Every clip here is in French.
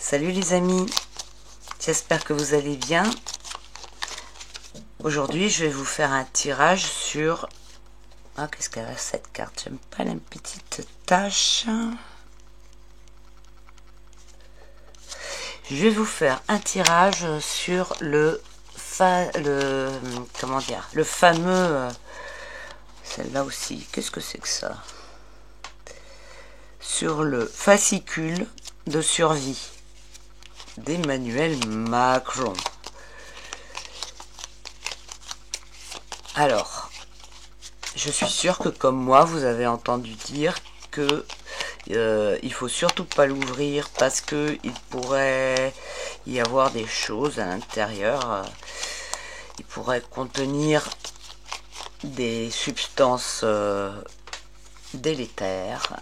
Salut les amis, j'espère que vous allez bien. Aujourd'hui je vais vous faire un tirage sur... Ah, qu'est-ce qu'elle a cette carte? J'aime pas la petite tache. Je vais vous faire un tirage sur le fameux... Celle-là aussi, qu'est-ce que c'est que ça? Sur le fascicule de survie d'Emmanuel Macron. Alors, je suis sûre que comme moi, vous avez entendu dire que il faut surtout pas l'ouvrir parce que il pourrait y avoir des choses à l'intérieur. Il pourrait contenir des substances délétères.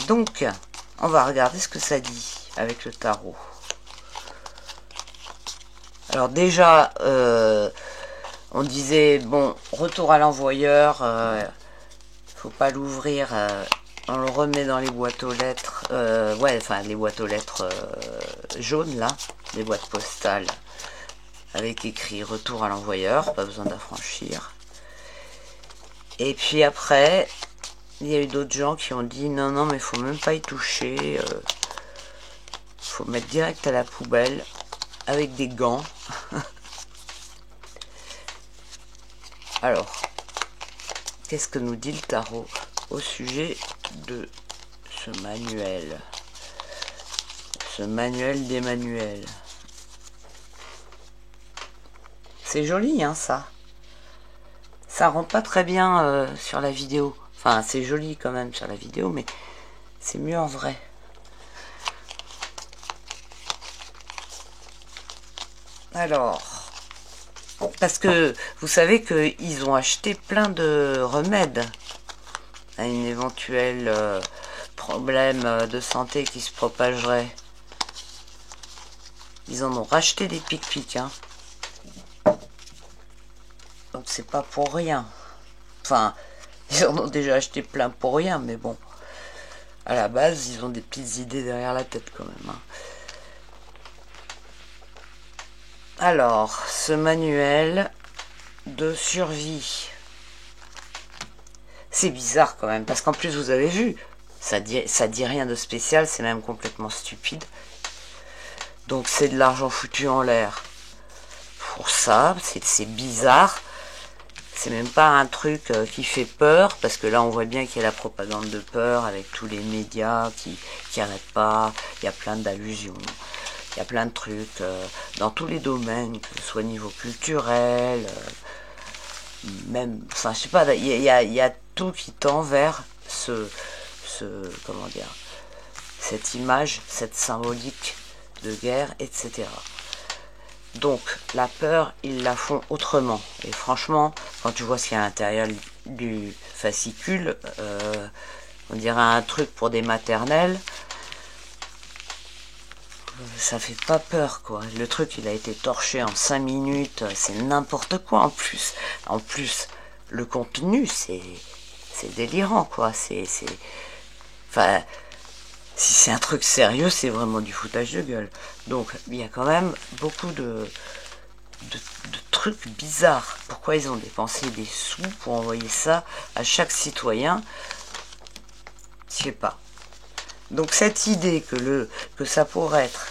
Donc, on va regarder ce que ça dit avec le tarot. Alors déjà, on disait, bon, retour à l'envoyeur, faut pas l'ouvrir, on le remet dans les boîtes aux lettres, les boîtes aux lettres jaunes, là, les boîtes postales, avec écrit retour à l'envoyeur, pas besoin d'affranchir. Et puis après, il y a eu d'autres gens qui ont dit, non, mais faut même pas y toucher, faut mettre direct à la poubelle, avec des gants. Alors, qu'est-ce que nous dit le tarot au sujet de ce manuel? Ce manuel d'Emmanuel. C'est joli, hein, ça. Ça rend pas très bien sur la vidéo. Enfin, c'est joli quand même sur la vidéo, mais c'est mieux en vrai. Alors, parce que vous savez qu'ils ont acheté plein de remèdes à une éventuelle problème de santé qui se propagerait. Ils en ont racheté des pic-pic, hein. Donc c'est pas pour rien. Enfin, ils en ont déjà acheté plein pour rien, mais bon. À la base, ils ont des petites idées derrière la tête quand même, hein. Alors, ce manuel de survie. C'est bizarre quand même, parce qu'en plus vous avez vu, ça dit rien de spécial, c'est même complètement stupide. Donc c'est de l'argent foutu en l'air. Pour ça, c'est bizarre. C'est même pas un truc qui fait peur, parce que là on voit bien qu'il y a la propagande de peur avec tous les médias qui arrêtent pas, il y a plein d'allusions. Il y a plein de trucs dans tous les domaines, que ce soit au niveau culturel, même, enfin je sais pas, il y a tout qui tend vers comment dire, cette image, cette symbolique de guerre, etc. Donc la peur, ils la font autrement. Et franchement, quand tu vois ce qu'il y a à l'intérieur du fascicule, on dirait un truc pour des maternelles. Ça fait pas peur, quoi. Le truc, il a été torché en 5 minutes. C'est n'importe quoi, en plus. En plus, le contenu, c'est délirant, quoi. Enfin, si c'est un truc sérieux, c'est vraiment du foutage de gueule. Donc, il y a quand même beaucoup de trucs bizarres. Pourquoi ils ont dépensé des sous pour envoyer ça à chaque citoyen? Je sais pas. Donc cette idée que ça pourrait être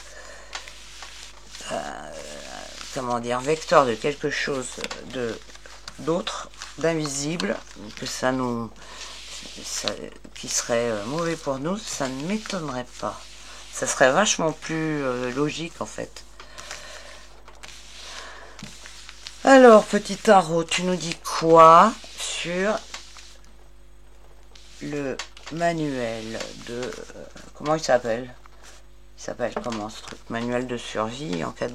comment dire, vecteur de quelque chose d'autre, d'invisible, que qui serait mauvais pour nous, ça ne m'étonnerait pas. Ça serait vachement plus logique en fait. Alors petit tarot, tu nous dis quoi sur le manuel de... comment il s'appelle? Il s'appelle comment ce truc? Manuel de survie en cas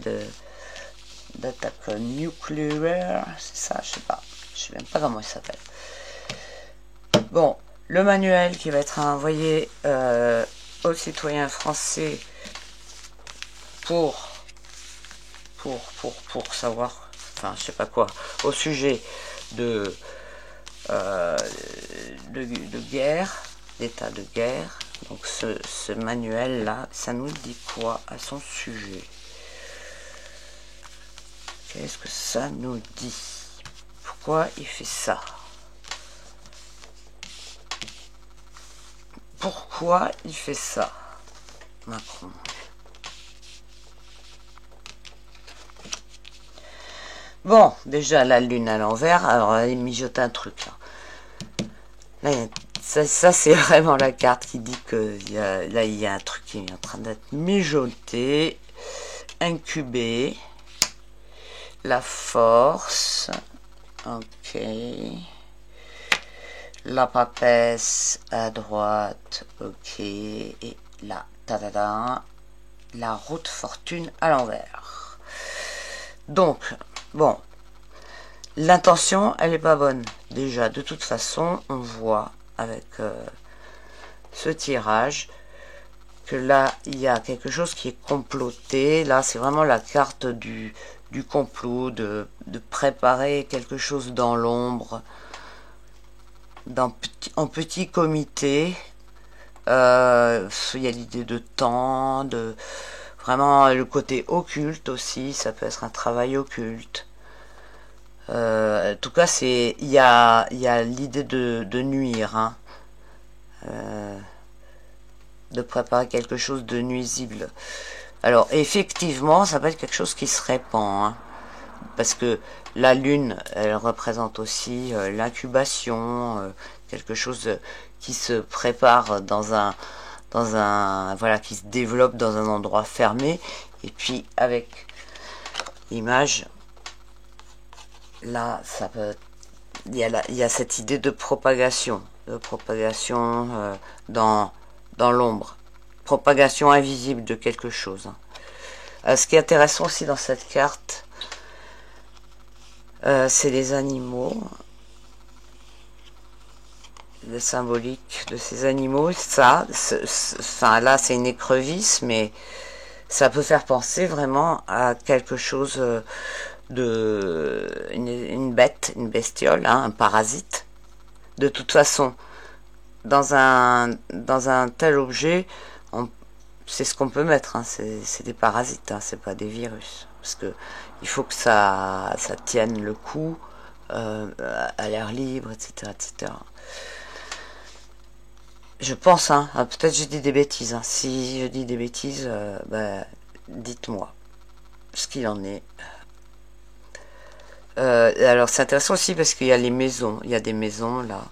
d'attaque nucléaire, c'est ça? Je sais pas. Je sais même pas comment il s'appelle. Bon, le manuel qui va être envoyé aux citoyens français pour savoir, enfin je sais pas quoi, au sujet de guerre, d'état de guerre, Donc ce manuel-là, ça nous dit quoi à son sujet? Qu'est-ce que ça nous dit? Pourquoi il fait ça? Pourquoi il fait ça, Macron? Bon, déjà la lune à l'envers, alors elle mijote un truc là. Là, ça c'est vraiment la carte qui dit que là il y a un truc qui est en train d'être mijoté, incubé. La force, ok. La papesse à droite, ok. Et là, la route fortune à l'envers. Donc, bon, l'intention, elle est pas bonne. Déjà, de toute façon, on voit avec ce tirage que là, il y a quelque chose qui est comploté. Là, c'est vraiment la carte du complot, de préparer quelque chose dans l'ombre, en petit comité. Il y a l'idée de temps, de vraiment le côté occulte aussi, ça peut être un travail occulte. En tout cas, il y a l'idée de nuire, hein. De préparer quelque chose de nuisible. Alors effectivement, ça peut être quelque chose qui se répand, hein, parce que la lune, elle représente aussi l'incubation, quelque chose qui se prépare voilà, qui se développe dans un endroit fermé. Et puis avec l'image, là, ça peut, il y a cette idée de propagation dans l'ombre, propagation invisible de quelque chose. Ce qui est intéressant aussi dans cette carte, c'est les animaux, le symbolique de ces animaux. Ça, enfin là c'est une écrevisse, mais ça peut faire penser vraiment à quelque chose une bête, une bestiole, hein, un parasite. De toute façon, dans un tel objet, c'est ce qu'on peut mettre, hein, c'est des parasites, hein, c'est pas des virus, parce que il faut que ça tienne le coup, à l'air libre, etc., etc. Je pense, hein, peut-être je dis des bêtises, hein. Si je dis des bêtises, dites-moi ce qu'il en est. Alors c'est intéressant aussi parce qu'il y a les maisons, il y a des maisons là.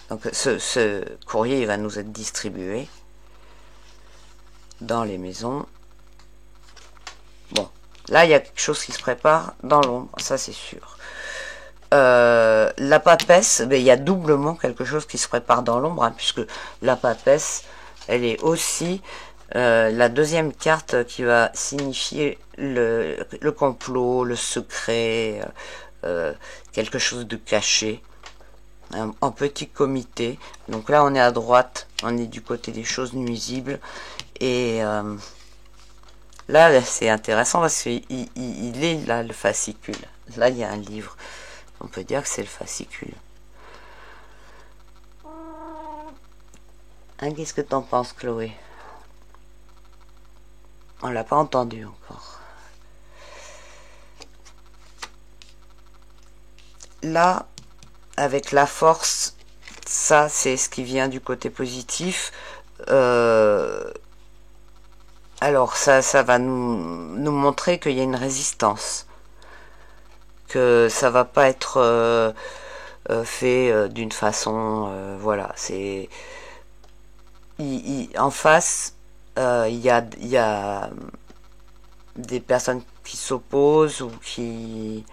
Donc ce courrier il va nous être distribué dans les maisons. Bon, là il y a quelque chose qui se prépare dans l'ombre, ça c'est sûr. La papesse, il y a doublement quelque chose qui se prépare dans l'ombre, hein, puisque la papesse, elle est aussi la deuxième carte qui va signifier le complot, le secret, quelque chose de caché, en petit comité. Donc là on est à droite, on est du côté des choses nuisibles, et là c'est intéressant parce qu'il est là le fascicule. Là il y a un livre, on peut dire que c'est le fascicule. Hein, qu'est-ce que t'en penses, Chloé? On l'a pas entendu encore. Là, avec la force, ça c'est ce qui vient du côté positif. Alors ça va nous montrer qu'il y a une résistance, que ça va pas être fait d'une façon, voilà, c'est en face, il y a des personnes qui s'opposent ou qui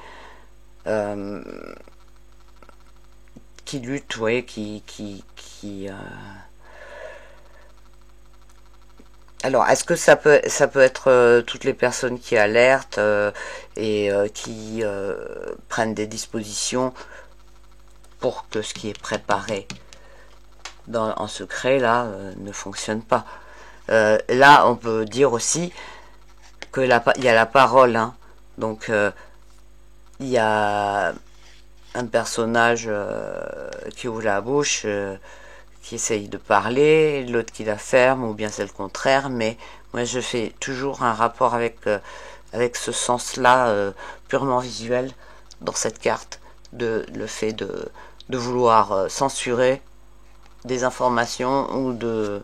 luttent, ouais, alors, est-ce que ça peut être toutes les personnes qui alertent et qui prennent des dispositions pour que ce qui est préparé en secret là ne fonctionne pas. Là, on peut dire aussi que il y a la parole, hein. Donc il y a un personnage qui ouvre la bouche, qui essaye de parler, l'autre qui la ferme, ou bien c'est le contraire, mais moi je fais toujours un rapport avec ce sens-là purement visuel dans cette carte, le fait de vouloir censurer des informations ou de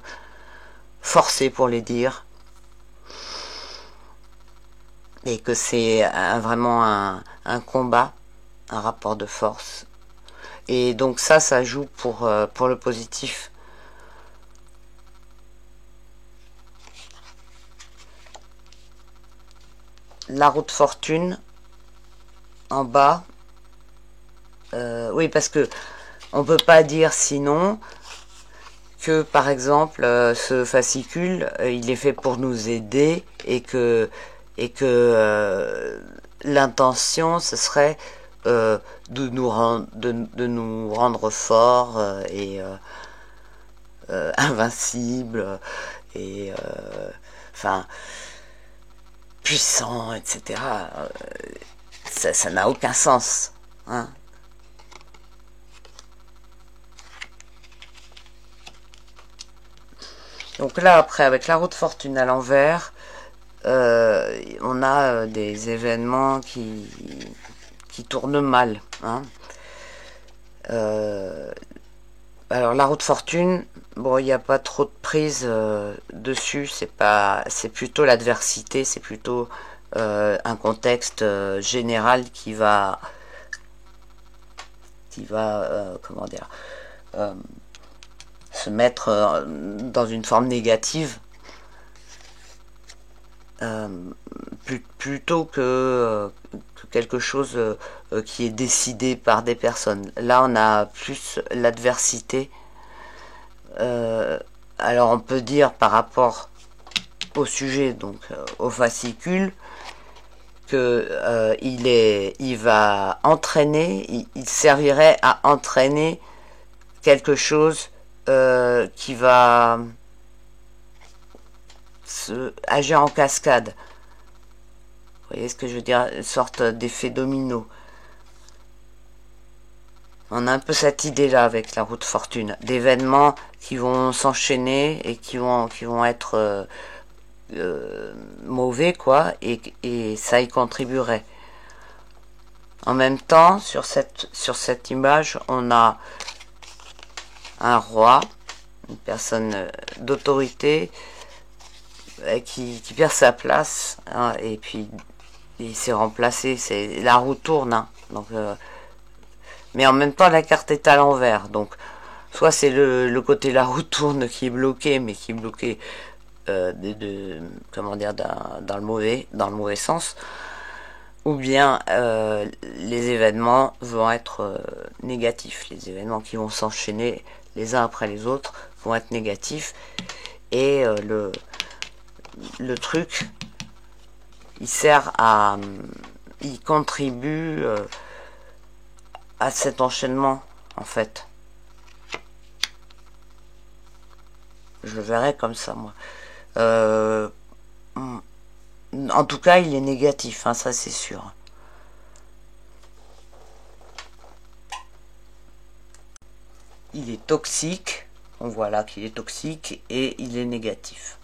forcer pour les dire, et que c'est vraiment un combat, un rapport de force. Et donc ça joue pour le positif. La roue de fortune, en bas, oui, parce que on peut pas dire sinon que, par exemple, ce fascicule, il est fait pour nous aider, et que l'intention, ce serait de nous rendre forts et invincibles, et enfin puissants, etc. Ça n'a aucun sens, hein. Donc là, après, avec la roue de fortune à l'envers, on a des événements qui tournent mal, hein. Alors la roue de fortune, bon, il n'y a pas trop de prise dessus, c'est plutôt l'adversité, c'est plutôt un contexte général comment dire, se mettre dans une forme négative, plutôt que quelque chose qui est décidé par des personnes. Là, on a plus l'adversité. Alors, on peut dire par rapport au sujet, donc au fascicule, que il va entraîner, il servirait à entraîner quelque chose qui va agir en cascade. Vous voyez ce que je veux dire? Une sorte d'effet domino. On a un peu cette idée-là avec la roue de fortune. D'événements qui vont s'enchaîner et qui vont être mauvais, quoi, et ça y contribuerait. En même temps, sur cette image, on a un roi, une personne d'autorité, qui perd sa place, hein, et puis il s'est remplacé. La roue tourne, hein, donc mais en même temps la carte est à l'envers, donc soit c'est le côté la roue tourne qui est bloqué, mais qui est bloqué comment dire, dans le mauvais sens, ou bien les événements vont être négatifs. Les événements qui vont s'enchaîner les uns après les autres vont être négatifs, et le truc, il contribue à cet enchaînement, en fait. Je le verrais comme ça, moi. En tout cas, il est négatif, hein, ça c'est sûr. Il est toxique, on voit là qu'il est toxique, et il est négatif.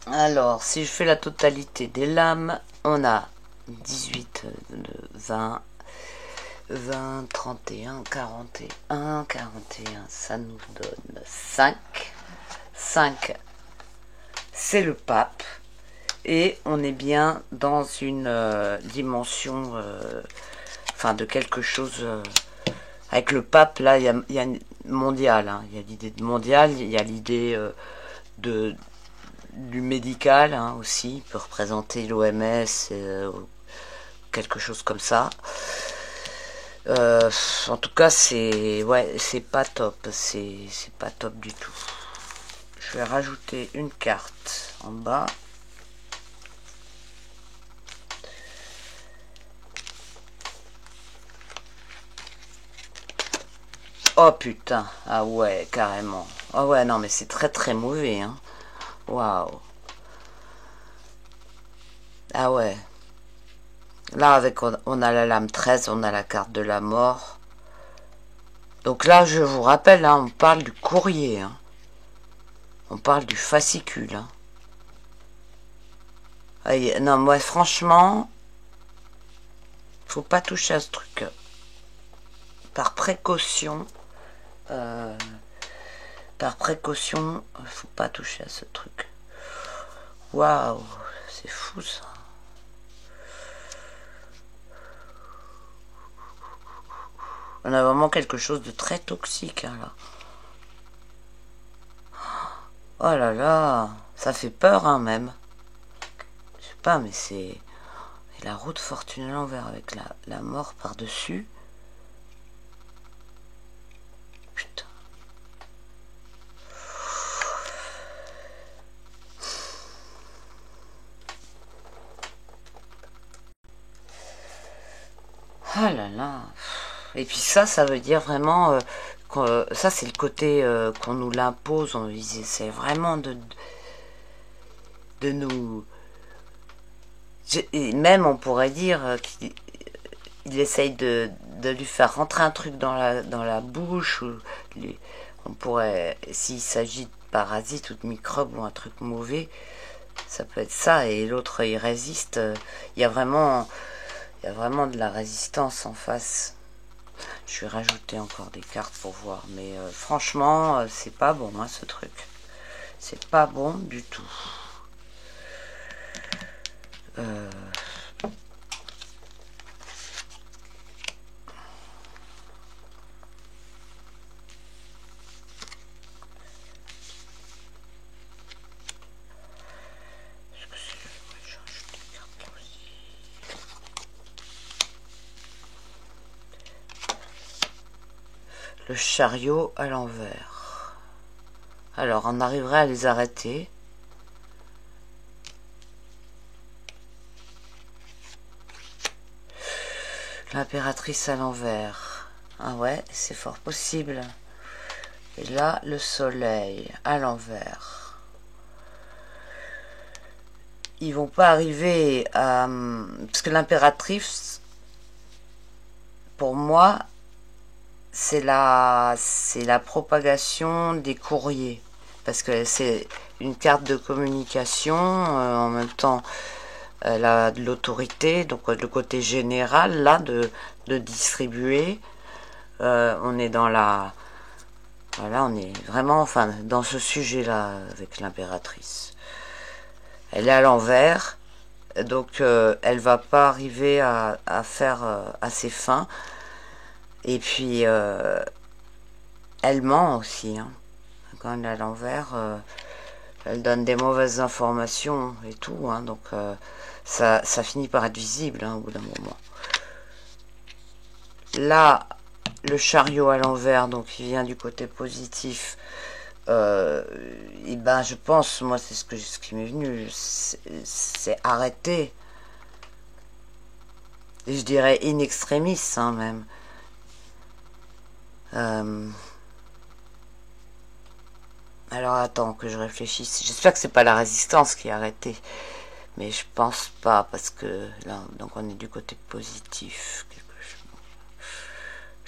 Alors, si je fais la totalité des lames, on a 18, 20, 20, 31, 41, 41, ça nous donne 5. 5, c'est le pape. Et on est bien dans une dimension, enfin de quelque chose. Avec le pape, là, il y a mondial. Hein, il y a l'idée de mondial, il y a l'idée du médical, hein, aussi. Il peut représenter l'OMS, quelque chose comme ça. En tout cas, c'est pas top, c'est pas top du tout. Je vais rajouter une carte en bas. Oh putain, ah ouais, carrément. Ah ouais, non mais c'est très très mauvais, hein. Waouh. Ah ouais. Là, on a la lame 13, on a la carte de la mort. Donc là, je vous rappelle, hein, on parle du courrier. Hein. On parle du fascicule. Hein. Non, moi, franchement, faut pas toucher à ce truc. Par précaution, faut pas toucher à ce truc. Waouh, c'est fou ça. On a vraiment quelque chose de très toxique hein, là. Oh là là, ça fait peur hein, même. Je sais pas, mais c'est... Et la roue de fortune à l'envers avec la mort par-dessus. Putain. Ah là là. Et puis ça veut dire vraiment... ça c'est le côté qu'on nous l'impose. On essaie vraiment de nous... Et même on pourrait dire qu'il essaye de lui faire rentrer un truc dans la bouche. Ou on pourrait, s'il s'agit de parasites ou de microbes ou un truc mauvais, ça peut être ça. Et l'autre il résiste. Il y a vraiment de la résistance en face. Je vais rajouter encore des cartes pour voir. Mais franchement, c'est pas bon hein, ce truc. C'est pas bon du tout. Le chariot à l'envers. Alors, on arriverait à les arrêter. L'impératrice à l'envers. Ah ouais, c'est fort possible. Et là, le soleil à l'envers. Ils vont pas arriver à... Parce que l'impératrice, pour moi, c'est la propagation des courriers. Parce que c'est une carte de communication, en même temps... Elle a de l'autorité, donc le côté général, là, de distribuer. On est dans la... Voilà, on est vraiment, enfin, dans ce sujet-là, avec l'impératrice. Elle est à l'envers, donc elle va pas arriver à faire à ses fins. Et puis, elle ment aussi. Hein. Quand elle est à l'envers, elle donne des mauvaises informations et tout, hein, donc... ça finit par être visible hein, au bout d'un moment. Là, le chariot à l'envers, donc il vient du côté positif. Et ben, je pense, moi, c'est ce qui m'est venu, c'est arrêter. Et je dirais in extremis, hein, même. Alors attends que je réfléchisse. J'espère que c'est pas la résistance qui est arrêtée. Mais je pense pas, parce que là, donc on est du côté positif.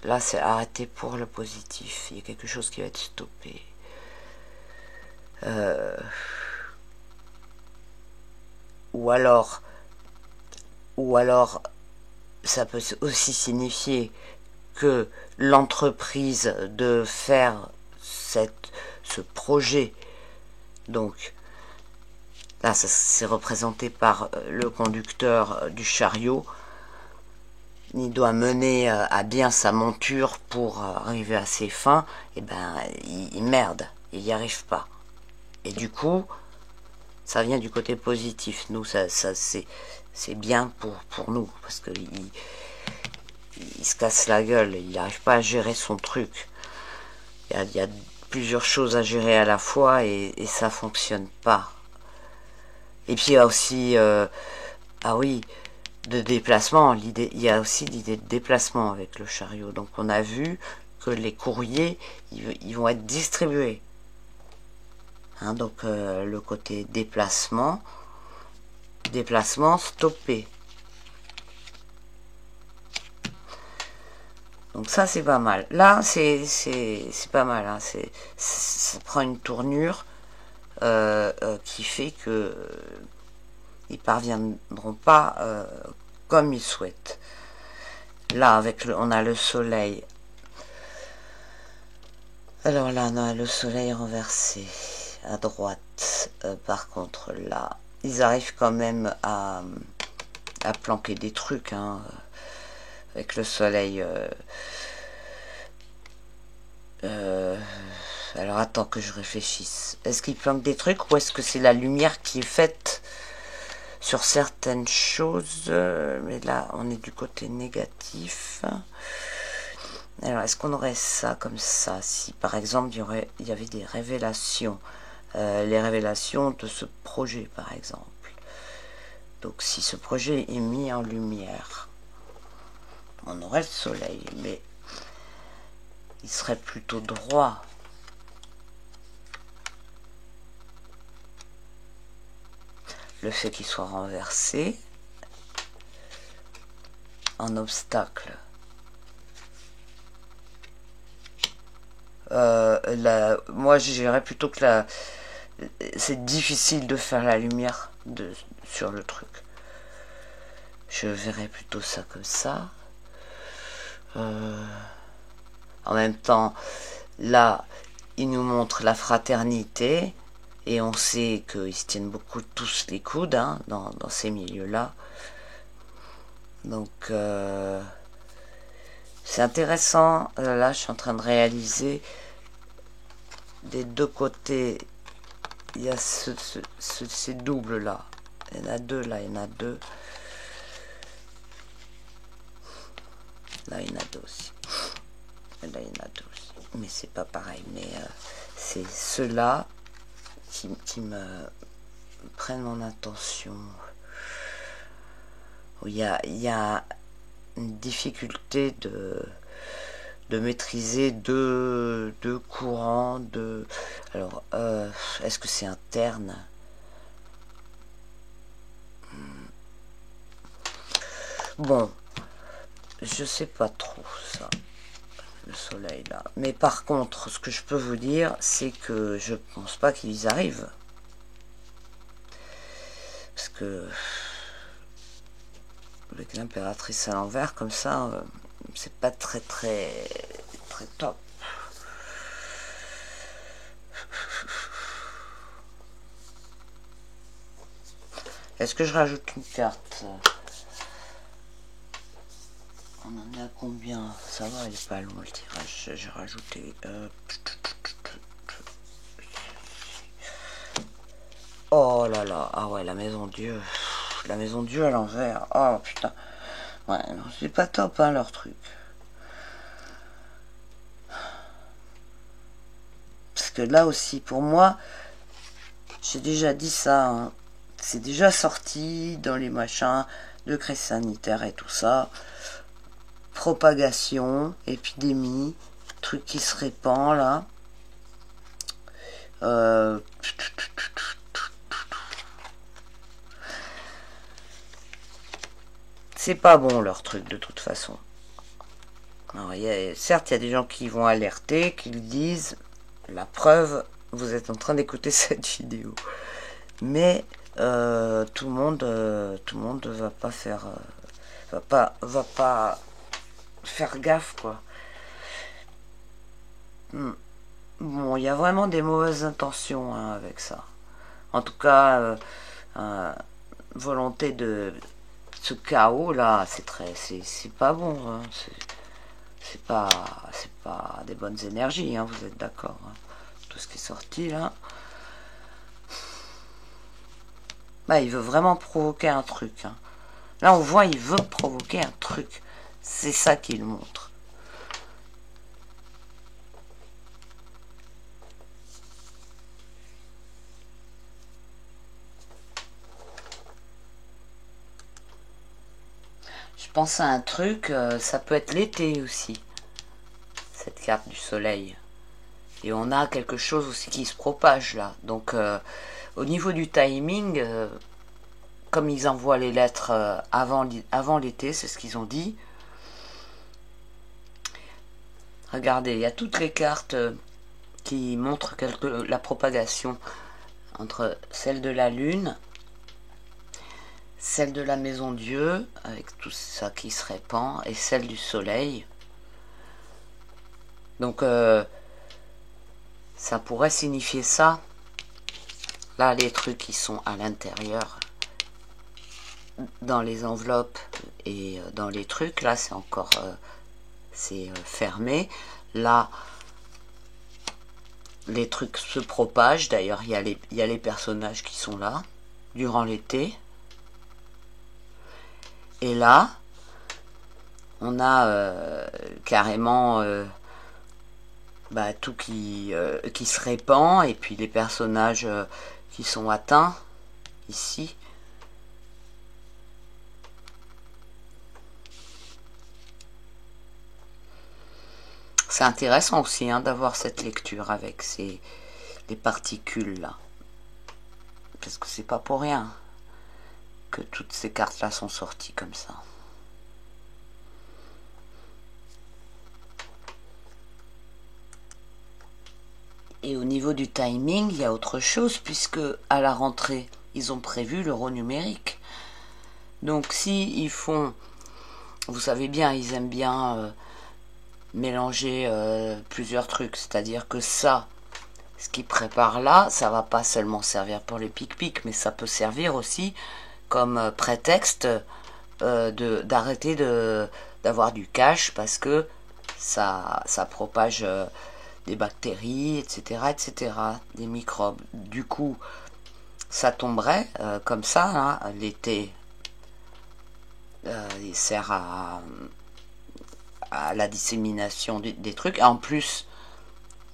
Là, c'est arrêté pour le positif. Il y a quelque chose qui va être stoppé. Ou alors, ça peut aussi signifier que l'entreprise de faire ce projet, donc là, c'est représenté par le conducteur du chariot. Il doit mener à bien sa monture pour arriver à ses fins. Et ben, il merde, il n'y arrive pas. Et du coup, ça vient du côté positif. Nous, ça c'est bien pour nous, parce que il se casse la gueule, il n'arrive pas à gérer son truc. Il y a plusieurs choses à gérer à la fois et ça fonctionne pas. Et puis il y a aussi, ah oui, de déplacement. Il y a aussi l'idée de déplacement avec le chariot. Donc on a vu que les courriers, ils vont être distribués. Hein, donc le côté déplacement stoppé. Donc ça c'est pas mal. Là c'est pas mal, hein. Ça prend une tournure qui fait que ils parviendront pas comme ils souhaitent. Là avec on a le soleil. Alors là on a le soleil renversé à droite. Par contre là ils arrivent quand même à planquer des trucs, hein, avec le soleil. Alors attends que je réfléchisse. Est-ce qu'il planque des trucs ou est-ce que c'est la lumière qui est faite sur certaines choses? Mais là on est du côté négatif. Alors est-ce qu'on aurait ça comme ça? Si par exemple il y avait des révélations, les révélations de ce projet par exemple. Donc si ce projet est mis en lumière, on aurait le soleil, mais il serait plutôt droit. Le fait qu'il soit renversé en obstacle. Moi je dirais plutôt que c'est difficile de faire la lumière sur le truc. Je verrais plutôt ça comme ça. En même temps, là, il nous montre la fraternité, et on sait qu'ils se tiennent beaucoup tous les coudes, hein, dans ces milieux-là. Donc, c'est intéressant. Là, je suis en train de réaliser des deux côtés. Il y a ces doubles-là. Il y en a deux, là, il y en a deux. Là, il y en a deux aussi. Là, il y en a deux aussi. Mais c'est pas pareil. Mais c'est ceux-là qui me prennent mon attention. Il y a une difficulté de maîtriser deux courants. Alors, est-ce que c'est interne? Bon, je sais pas trop ça, le soleil là. Mais par contre, ce que je peux vous dire, c'est que je pense pas qu'ils arrivent. Parce que avec l'impératrice à l'envers, comme ça, c'est pas très top. Est-ce que je rajoute une carte? On en est à combien? Ça va, il est pas long le tirage. J'ai rajouté. Oh là là, ah ouais, la maison Dieu. La maison Dieu à l'envers. Oh putain. Ouais, c'est pas top, hein, leur truc. Parce que là aussi, pour moi, j'ai déjà dit ça, hein, c'est déjà sorti dans les machins de crise sanitaire et tout ça. Propagation, épidémie, truc qui se répand là. C'est pas bon leur truc de toute façon. Alors, certes, il y a des gens qui vont alerter, qui le disent. La preuve, vous êtes en train d'écouter cette vidéo. Mais tout le monde va pas faire, va pas faire gaffe, quoi. Bon, il y a vraiment des mauvaises intentions, hein, avec ça. En tout cas, volonté de ce chaos là, c'est pas bon, hein. C'est pas des bonnes énergies, hein, vous êtes d'accord, hein. Tout ce qui est sorti là. Bah, il veut vraiment provoquer un truc, hein. Là on voit, il veut provoquer un truc. C'est ça qu'il montre. Je pense à un truc, ça peut être l'été aussi, cette carte du soleil. Et on a quelque chose aussi qui se propage là. Donc au niveau du timing, comme ils envoient les lettres avant l'été, c'est ce qu'ils ont dit. Regardez, il y a toutes les cartes qui montrent la propagation entre celle de la Lune, celle de la Maison Dieu, avec tout ça qui se répand, et celle du Soleil. Donc, ça pourrait signifier ça. Là, les trucs qui sont à l'intérieur, dans les enveloppes et dans les trucs, là, c'est encore fermé. Là, les trucs se propagent. D'ailleurs, il y a les personnages qui sont là durant l'été. Et là, on a carrément tout qui se répand, et puis les personnages qui sont atteints ici. C'est intéressant aussi d'avoir cette lecture avec les particules là, parce que c'est pas pour rien que toutes ces cartes là sont sorties comme ça. Et au niveau du timing, il y a autre chose, puisque à la rentrée, ils ont prévu l'euro numérique. Donc si ils font, vous savez bien, ils aiment bien mélanger plusieurs trucs, c'est-à-dire que ça, ce qu'ils préparent là, ça va pas seulement servir pour les pic-pic, mais ça peut servir aussi comme prétexte d'arrêter d'avoir du cash, parce que ça propage des bactéries, etc., des microbes. Du coup, ça tomberait comme ça, l'été, il sert à la dissémination des trucs. En plus,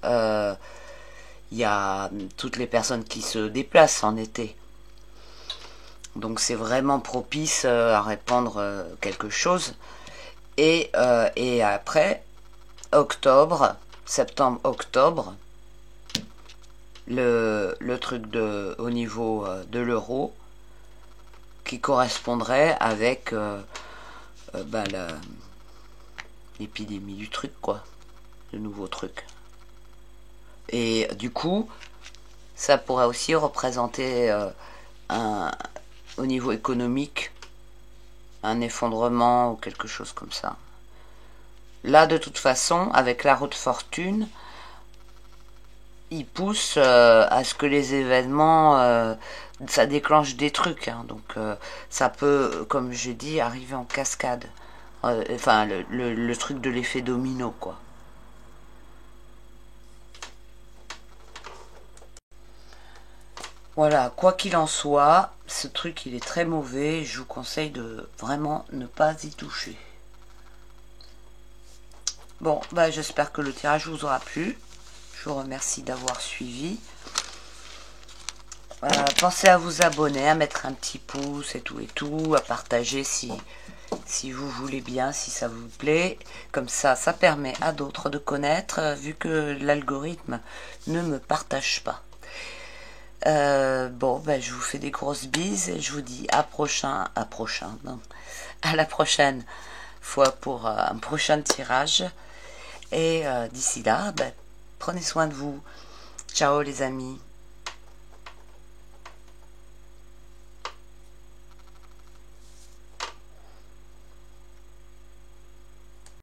il y a toutes les personnes qui se déplacent en été. Donc c'est vraiment propice à répandre quelque chose. Et après, septembre-octobre, le truc au niveau de l'euro, qui correspondrait avec l'épidémie du truc, quoi, le nouveau truc. Et du coup, ça pourrait aussi représenter au niveau économique un effondrement ou quelque chose comme ça. Là, de toute façon, avec la roue de fortune, il pousse à ce que les événements, ça déclenche des trucs. Donc ça peut, comme j'ai dit, arriver en cascade. Enfin, le truc de l'effet domino, quoi. Voilà, quoi qu'il en soit, ce truc il est très mauvais. Je vous conseille de vraiment ne pas y toucher. Bon, j'espère que le tirage vous aura plu. Je vous remercie d'avoir suivi. Pensez à vous abonner, à mettre un petit pouce et tout, à partager si vous voulez bien, si ça vous plaît. Comme ça permet à d'autres de connaître, vu que l'algorithme ne me partage pas. Je vous fais des grosses bises et je vous dis à la prochaine fois pour un prochain tirage. Et d'ici là, prenez soin de vous. Ciao les amis.